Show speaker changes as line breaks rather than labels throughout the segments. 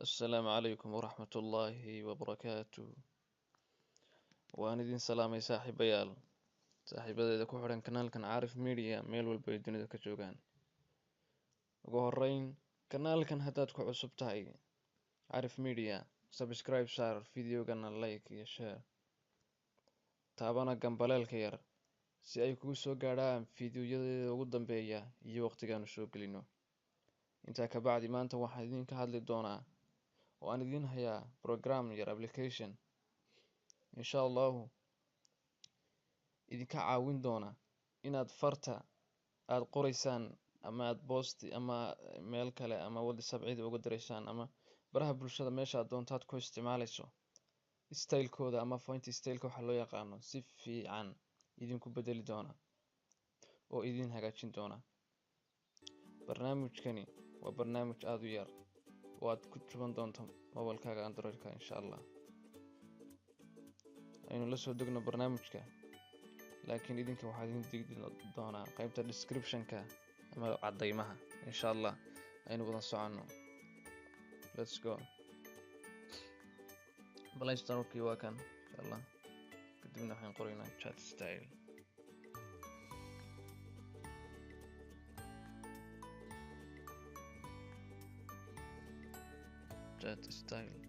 السلام عليكم ورحمة الله وبركاته. waan idin salaamay saaxiibayaal saaxiibadeeda ku xiran kanaalkan Caarif Media meel walba ay dunida ka joogaan. ugu horeyn, kanaalkan haddaad ku cusub tahay Caarif Media, subscribe saar, videogana like iyo share, taabana gambaleelka yar si ay kugu soo gaadhaan fiidiyoyadeeda ugu dambeeya iyo waqtigaanu soo gelino. intaa ka bacdi, maanta waxaan idinka hadli doonaa oo aan idin hayaa program yar, application insha allahu idinka caawin doona inaad farta aad qoraysaan ama aad post ama meel kale ama WhatsApp cid uga direysaan ama baraha bulshada meesha aad doontaad ku isticmaalayso style-kooda ama font style-ka waxa loo yaqaano si fiican idinku bedeli doona oo idin hagaajin doona. barnaamijkani waa barnaamij aad u yar oo aad ku tuban doonto mobilkaaga Android-ka insha Allah. aynu la soo degno barnaamijka, laakiin idinka waxaa idin digi doonaa qaybta description-ka ama cadaymaha insha Allah. aynu wada soconno, let's go. Play Store-kii waa kan insha Allah. kadibna waxaan qoraynaa chat style. chat style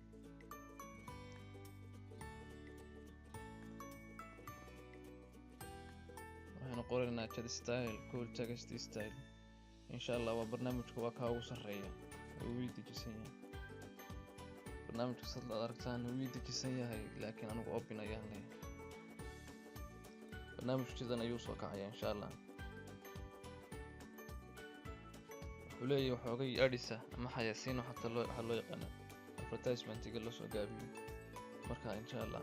waxaan qoraynaa chat style, cool text style insha Allah. waa barnaamijka waa ka ugu sareeya oo uu dejisan yahay. barnaamijka sad aad aragtaan uu dejisan yahay, laakiin anigu open ayaan leeyahay. barnaamijkiidan ayuu soo kacaya insha Allah. wuxuu leeyahay waxoogay adisa ama xayasiin waxa loo yaqaan advertisement-iga la soo gaabiyo. marka insha Allah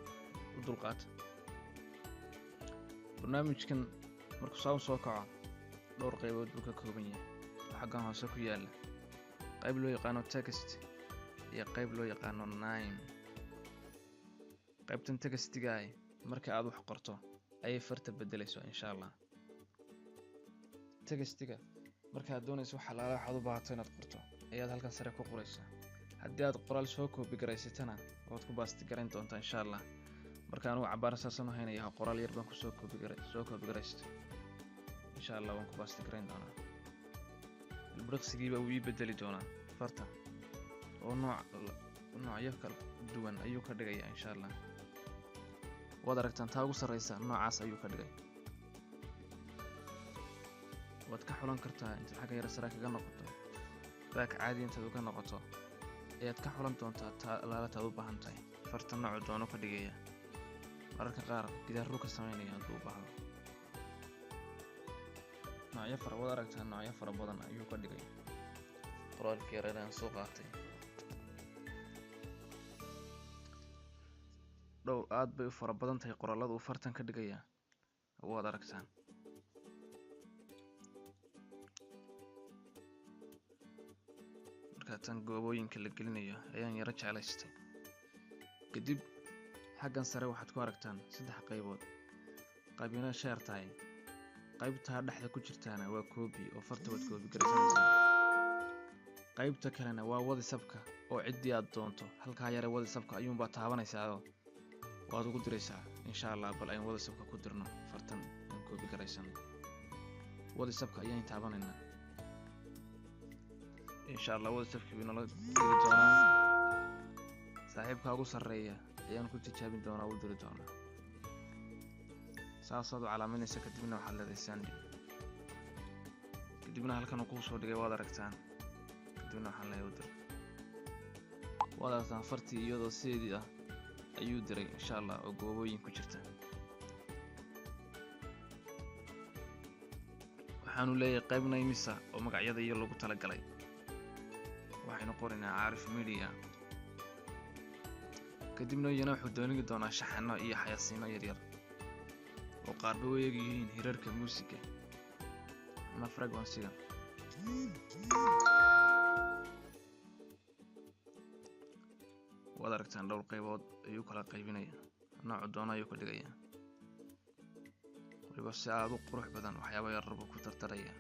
u dulqaata. barnaamijkan markuu soo kaco dhowr qaybood buu ka kooban yahay. xaggan hoose ku yaala qayb loo yaqaano text iyo qayb loo yaqaano name. qaybtan textiga ah marka aad wax qorto ayay farta bedelayso insha Allah. textiga marka aad doonayso waxa waxaad u baahato inaad qorto ayaad halkan sare ku qoraysaa. haddii aad qoraal soo copy garaysatana waad ku baasti garayn doontaa insha Allah. marka anigu cabaar saasan haynayaa qoraal yar baan ku soo copy garaystay insha Allah. waan ku baasti garayn doonaa. ilbiriqsigiiba wuu ii bedeli doonaa farta oo noocyo kala duwan ayuu ka dhigayaa insha Allah. waad aragtaan taa ugu sarreysa noocaas ayuu ka dhigay. waad ka xulan kartaa intaad xagga yara sare kaga noqoto, baak caadi intaad uga noqoto ayaad ka xulan doontaa taa alaalataad u baahan tahay. farta noocu doono ka dhigaya. mararka qaar gidaaruu ka sameynaya hadduu u baahdo. waad aragtaa noocyo fara badan ayuu ka dhigay. qoraalkii yareed aan soo qaatay dhowr aad bay u fara badan tahay qoraalada uu fartan ka dhigaya. waad aragtaan. marka tan goobooyinka la gelinayo ayaan yara jeclaystay. kadib xaggan sare waxaad ku aragtaan 3 qaybood. qaybina share tahay, qaybta dhexda ku jirtaana waa copy oo farta waad copy garaysanaysaa. qaybta kalena waa WhatsApp-ka oo cidii aad doonto halka yare WhatsApp-ka ayuun baa taabanaysaa oo waad ugu diraysaa insha Allah. bal aynu WhatsApp-ka ku dirno fartan aan copy garaysan. WhatsApp-ka ayaan taabanaynaa insha Allah. WhatsApp-kii inoo la diri doonaa. saaxiibka ugu sareeya ayaan ku tijaabin doonaa u diri doonaa. saasaad u calaaminaysa, kadibna waxaad leedahay send. kadibna halkan uu ku soo dhigay waad aragtaan. kadibna waxaan leeyahay u dir. waad aragtaan fartii iyadoo sideedii ah ayuu diray insha Allah oo goobooyin ku jirta. waxaanu leeyahay qaybna imisa oo magacyada iyo lagu talagalay. waxaynu qoraynaa Caarif Media. kadibna iyana wuxuu doonigi doonaa shaxano iyo xayasiino yaryar oo qaarba u eeg yihiin hirarka muusiga ama frequency-ga. waad aragtaan dhowr qaybood ayuu kala qaybinaya. noocu doona ayuu ka dhigaya. waliba si aad u qurux badan waxyaabo yar buu ku tartaraya.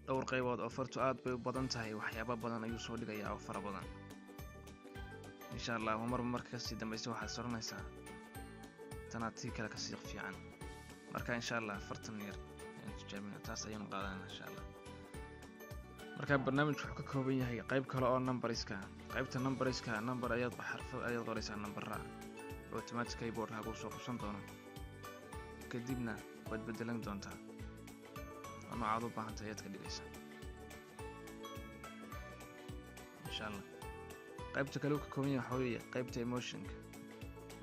dhowr qaybood oo fartu aad bay u badan tahay, waxyaabo badan ayuu soo dhigayaa oo fara badan. insha Allah marka kasii dambaysa waxaad soranaysaa tanaad tii kale kasii fiican. marka insha Allah fartan yar ayaan tijaabinaa, taas ayaan qaadanaa insha Allah. marka barnaamijku wuxuu ka kooban yahay qayb kale oo numberska. qaybta numberska number ayaad xarfad ayaad qoraysaa numberra automatic keyboard hagu soo qabsan doono, kadibna waad bedelan doontaa noocaad u baahan tahay ayaad ka dhigaysaa insha Allah. qaybta kale uu ka kooban yahay waxa weeye qaybta emotionka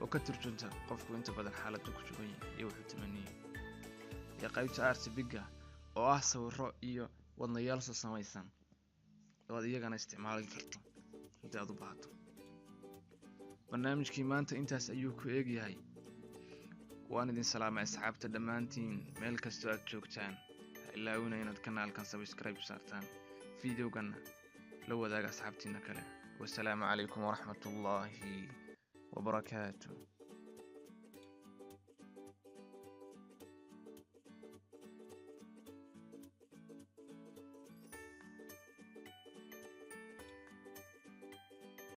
oo ka turjunta qofku inta badan xaaladdu ku sugan yahay iyo wuxuu tamaniyay, iyo qaybta artibiga oo ah sawirro iyo wadnayaal samaysan oo aad iyagana isticmaali karto inta aad u baahato. barnaamijkii maanta intaas ayuu ku eeg yahay. waan idin salaamay asxaabta dhammaantiin meel kastoo aad joogtaan. ha ilaawina inaad kanaalkan subscribe saartaan, fiidiyowgana la wadaaga asxaabtiina kale. والسلام عليكم ورحمة الله وبركاته.